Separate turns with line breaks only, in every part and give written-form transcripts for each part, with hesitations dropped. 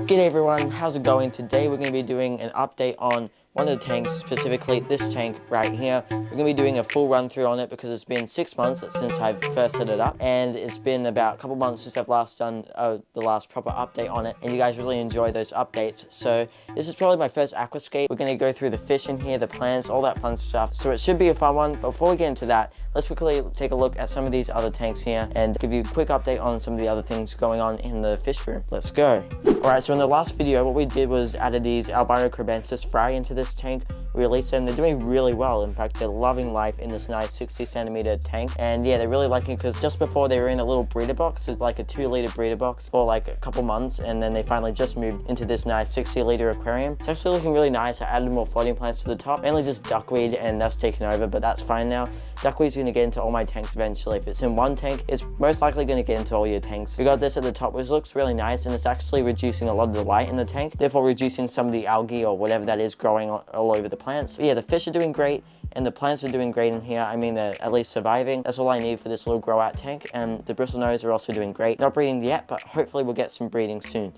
G'day everyone, how's it going? Today we're going to be doing an update on one of the tanks, specifically this tank right here. We're going to be doing a full run through on it because it's been 6 months since I've first set it up, and it's been about a couple months since I've last done the last proper update on it, and you guys really enjoy those updates. So this is probably my first aquascape. We're going to go through the fish in here, the plants, all that fun stuff. So it should be a fun one. Before we get into that, let's quickly take a look at some of these other tanks here and give you a quick update on some of the other things going on in the fish room. Let's go. Alright, so in the last video, what we did was added these albino Kribensis fry into this tank. We released them. They're doing really well. In fact, they're loving life in this nice 60 centimeter tank. And yeah, they're really liking it because just before they were in a little breeder box, it's like a 2-liter breeder box for like a couple months, and then they finally just moved into this nice 60-liter aquarium. It's actually looking really nice. I added more floating plants to the top, mainly just duckweed, and that's taken over, but that's fine now. Duckweed's going to get into all my tanks eventually. If it's in one tank, it's most likely going to get into all your tanks. We got this at the top, which looks really nice, and it's actually reducing a lot of the light in the tank, therefore reducing some of the algae or whatever that is growing all over the plants. But yeah, the fish are doing great, and the plants are doing great in here. I mean, they're at least surviving. That's all I need for this little grow out tank. And the bristlenose are also doing great. Not breeding yet, but hopefully we'll get some breeding soon.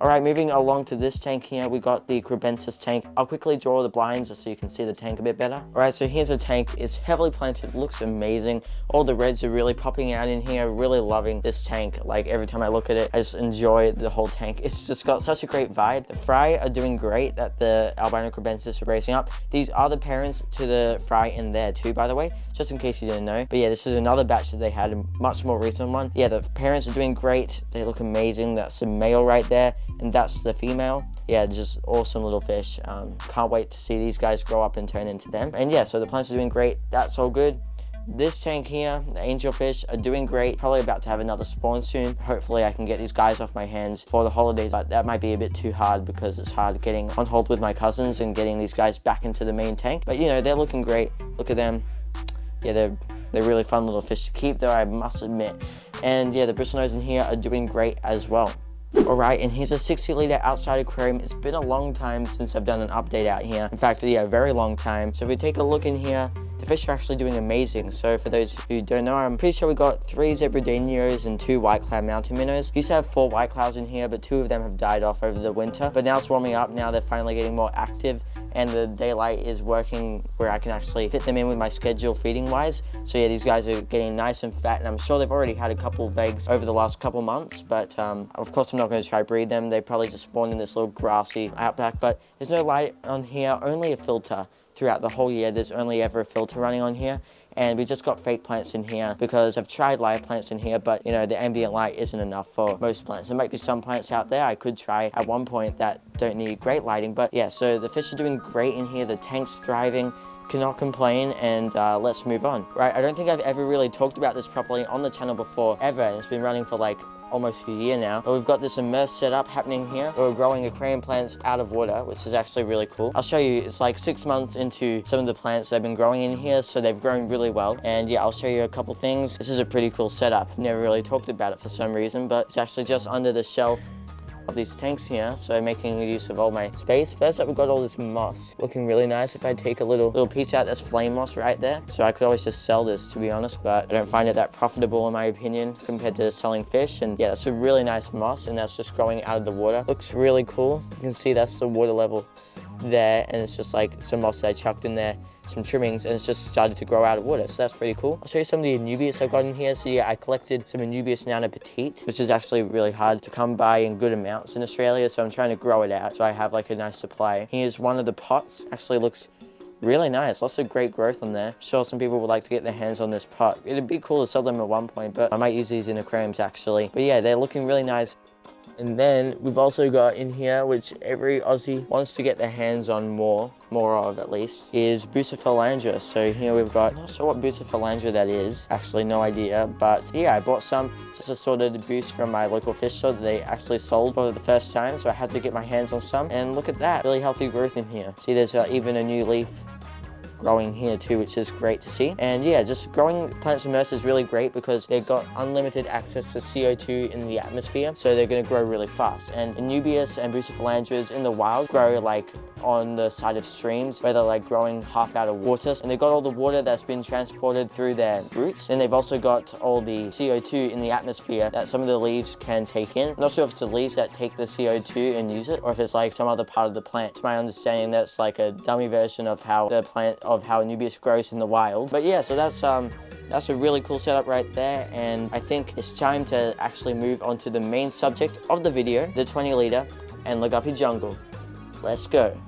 Alright, moving along to this tank here, we got the Kribensis tank. I'll quickly draw the blinds just so you can see the tank a bit better. Alright, so here's a tank. It's heavily planted, looks amazing. All the reds are really popping out in here. Really loving this tank. Like, every time I look at it, I just enjoy the whole tank. It's just got such a great vibe. The fry are doing great that the albino Kribensis are raising up. These are the parents to the fry in there too, by the way, just in case you didn't know. But yeah, this is another batch that they had, a much more recent one. Yeah, the parents are doing great. They look amazing. That's the male right there, and that's the female. Yeah, just awesome little fish. Can't wait to see these guys grow up and turn into them. And yeah, so the plants are doing great. That's all good. This tank here, the Angelfish, are doing great. Probably about to have another spawn soon. Hopefully I can get these guys off my hands for the holidays, but that might be a bit too hard because it's hard getting on hold with my cousins and getting these guys back into the main tank. But you know, they're looking great. Look at them. Yeah, they're really fun little fish to keep though, I must admit. And yeah, the bristlenose in here are doing great as well. Alright, and here's a 60-liter outside aquarium. It's been a long time since I've done an update out here. In fact, yeah, a very long time. So if we take a look in here, the fish are actually doing amazing. So for those who don't know, I'm pretty sure we got 3 zebradinios and 2 white cloud mountain minnows. Used to have 4 white clouds in here, but 2 of them have died off over the winter. But now it's warming up. Now they're finally getting more active, and the daylight is working where I can actually fit them in with my schedule feeding wise. So yeah, these guys are getting nice and fat, and I'm sure they've already had a couple of eggs over the last couple months, but of course I'm not going to try breed them. They probably just spawned in this little grassy outback, but there's no light on here, only a filter. Throughout the whole year, there's only ever a filter running on here, and we just got fake plants in here because I've tried live plants in here, but you know, the ambient light isn't enough for most plants. There might be some plants out there I could try at one point that don't need great lighting, but yeah, so the fish are doing great in here. The tank's thriving, cannot complain, and let's move on. Right, I don't think I've ever really talked about this properly on the channel before, ever, and it's been running for like almost a year now. But we've got this Emersed setup happening here. We're growing aquarium plants out of water, which is actually really cool. I'll show you. It's like 6 months into some of the plants they've been growing in here, so they've grown really well. And yeah, I'll show you a couple things. This is a pretty cool setup. Never really talked about it for some reason, but it's actually just under the shelf of these tanks here, so making use of all my space. First up, we've got all this moss looking really nice. If I take a little piece out, that's flame moss right there. So I could always just sell this, to be honest, but I don't find it that profitable in my opinion compared to selling fish. And yeah, that's a really nice moss, and that's just growing out of the water. Looks really cool. You can see that's the water level there, and it's just like some moss that I chucked in there, some trimmings, and it's just started to grow out of water, so that's pretty cool. I'll show you some of the Anubias I've got in here. So yeah, I collected some Anubias Nana Petite, which is actually really hard to come by in good amounts in Australia, so I'm trying to grow it out so I have like a nice supply. Here's one of the pots. Actually looks really nice. Lots of great growth on there. I'm sure some people would like to get their hands on this pot. It'd be cool to sell them at one point, but I might use these in aquariums actually. But yeah, they're looking really nice. And then we've also got in here, which every Aussie wants to get their hands on more of at least, is Bucephalandra. So here we've got, I'm not sure what Bucephalandra that is, actually no idea, but yeah, I bought some just a sort of boost from my local fish store that they actually sold for the first time, so I had to get my hands on some, and look at that, really healthy growth in here. See, there's even a new leaf growing here too, which is great to see. And yeah, just growing plants immersed is really great because they've got unlimited access to CO2 in the atmosphere, so they're going to grow really fast. And Anubias and Bucephalandras in the wild grow like on the side of streams where they're like growing half out of water, and they've got all the water that's been transported through their roots, and they've also got all the CO2 in the atmosphere that some of the leaves can take in. I'm not sure if it's the leaves that take the CO2 and use it, or if it's like some other part of the plant. To my understanding, that's like a dummy version of how the plant of how Nubius grows in the wild. But yeah, so that's a really cool setup right there, and I think it's time to actually move on to the main subject of the video, the 20-liter Endler Guppy Jungle. Let's go.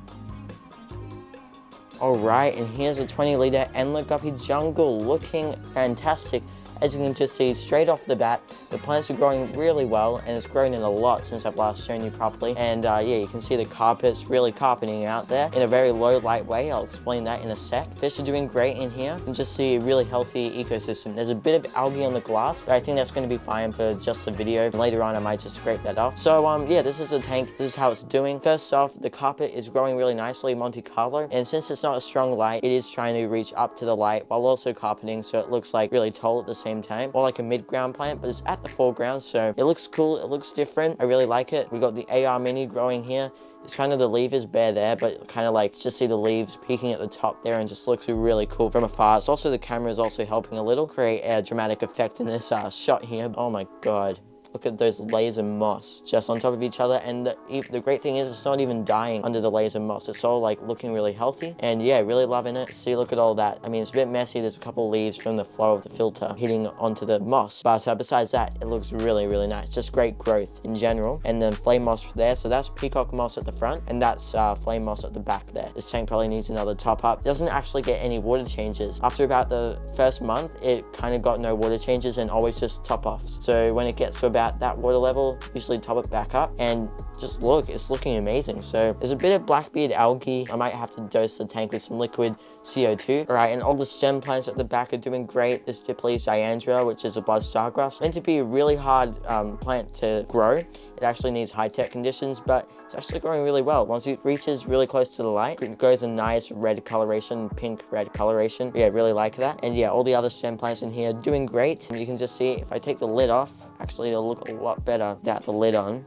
Alright, and here's a 20-liter Endler Guppy Jungle, looking fantastic. As you can just see straight off the bat, the plants are growing really well, and it's grown in a lot since I've last shown you properly. And yeah, you can see the carpets really carpeting out there in a very low light way. I'll explain that in a sec. Fish are doing great in here. You can just see a really healthy ecosystem. There's a bit of algae on the glass, but I think that's going to be fine for just the video. Later on, I might just scrape that off. So yeah, this is the tank. This is how it's doing. First off, the carpet is growing really nicely, Monte Carlo, and since it's not a strong light, it is trying to reach up to the light while also carpeting, so it looks like really tall at the same time, or like a mid-ground plant, but it's at the foreground, so it looks cool, it looks different. I really like it. We got the AR Mini growing here. It's kind of, the leaf is bare there, but kind of like just see the leaves peeking at the top there, and just looks really cool from afar. It's also, the camera is also helping a little create a dramatic effect in this shot here. Oh my god. Look at those layers of moss just on top of each other, and the great thing is it's not even dying under the layers of moss. It's all like looking really healthy, and yeah, really loving it. See, look at all that. I mean, it's a bit messy. There's a couple leaves from the flow of the filter hitting onto the moss, but besides that, it looks really nice. Just great growth in general. And then flame moss there, so that's peacock moss at the front, and that's flame moss at the back there. This tank probably needs another top up. It doesn't actually get any water changes. After about the first month, it kind of got no water changes and always just top offs. So when it gets to about that water level, usually top it back up, and just look, it's looking amazing. So there's a bit of blackbeard algae. I might have to dose the tank with some liquid CO2. All right, and all the stem plants at the back are doing great. This Diplees diandra, which is a blood stargrass, meant to be a really hard plant to grow. It actually needs high-tech conditions, but it's actually growing really well. Once it reaches really close to the light, it goes a nice red coloration, pink red coloration. Yeah, really like that. And yeah, all the other stem plants in here are doing great. And you can just see, if I take the lid off, actually it'll look a lot better without the lid on.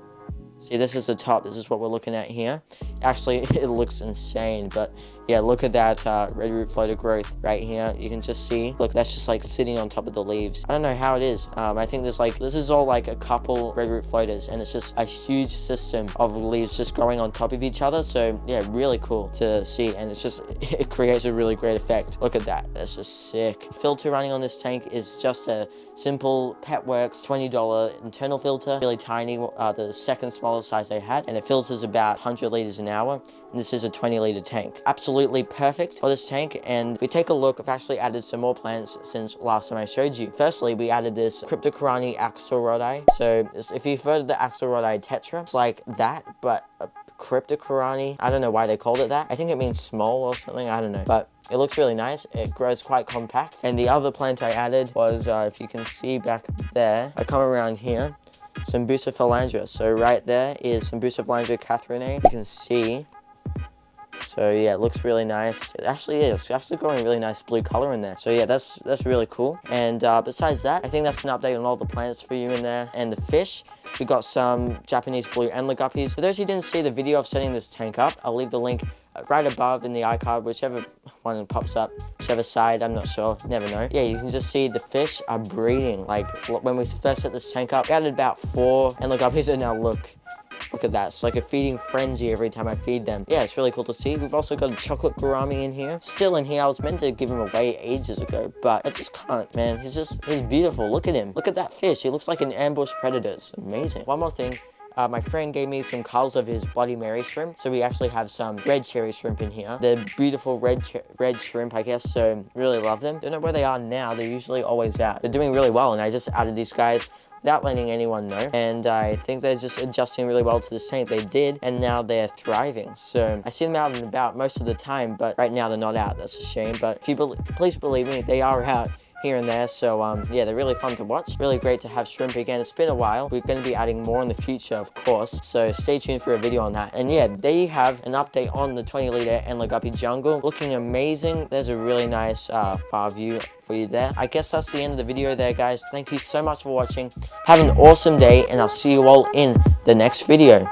See, this is the top. This is what we're looking at here. Actually, it looks insane, but yeah, look at that red root floater growth right here. You can just see, look, that's just like sitting on top of the leaves. I don't know how it is. I think there's like, this is all like a couple red root floaters, and it's just a huge system of leaves just growing on top of each other. So yeah, really cool to see, and it's just, it creates a really great effect. Look at that. That's just sick. Filter running on this tank is just a simple Petworks $20 internal filter, really tiny, the second smallest size I had, and it filters about 100 liters an hour. And this is a 20-liter tank. Absolutely perfect for this tank. And if we take a look, I've actually added some more plants since last time I showed you. Firstly, we added this Cryptocorani axelrodi. So if you've heard of the axelrodi tetra, it's like that, but a Cryptocorani. I don't know why they called it that. I think it means small or something, I don't know. But it looks really nice. It grows quite compact. And the other plant I added was, if you can see back there, I come around here, some Bucephalandra. So right there is some Bucephalandra catherinae. You can see. So yeah, it looks really nice. It actually is. It's actually growing really nice blue color in there. So yeah, that's really cool. And besides that, I think that's an update on all the plants for you in there. And the fish, we got some Japanese blue Endler guppies. For those who didn't see the video of setting this tank up, I'll leave the link right above in the iCard, whichever one pops up, whichever side, I'm not sure, never know. Yeah, you can just see the fish are breeding. Like when we first set this tank up, we added about 4 Endler guppies, and now look at that. It's like a feeding frenzy every time I feed them. Yeah, it's really cool to see. We've also got a chocolate gourami in here. Still in here. I was meant to give him away ages ago, but I just can't, man. He's beautiful. Look at him. Look at that fish. He looks like an ambush predator. It's amazing. One more thing. My friend gave me some culls of his Bloody Mary shrimp, so we actually have some red cherry shrimp in here. They're beautiful red shrimp, I guess, so really love them. Don't know where they are now. They're usually always out. They're doing really well, and I just added these guys without letting anyone know, and I think they're just adjusting really well to this tank. They did, and now they're thriving. So I see them out and about most of the time, but right now they're not out. That's a shame, but if you please believe me, they are out here and there. So yeah, they're really fun to watch. Really great to have shrimp again. It's been a while. We're going to be adding more in the future, of course, so stay tuned for a video on that. And yeah, there you have an update on the 20-liter Endler Guppy Jungle. Looking amazing. There's a really nice far view for you there. I guess that's the end of the video there, guys. Thank you so much for watching. Have an awesome day, and I'll see you all in the next video.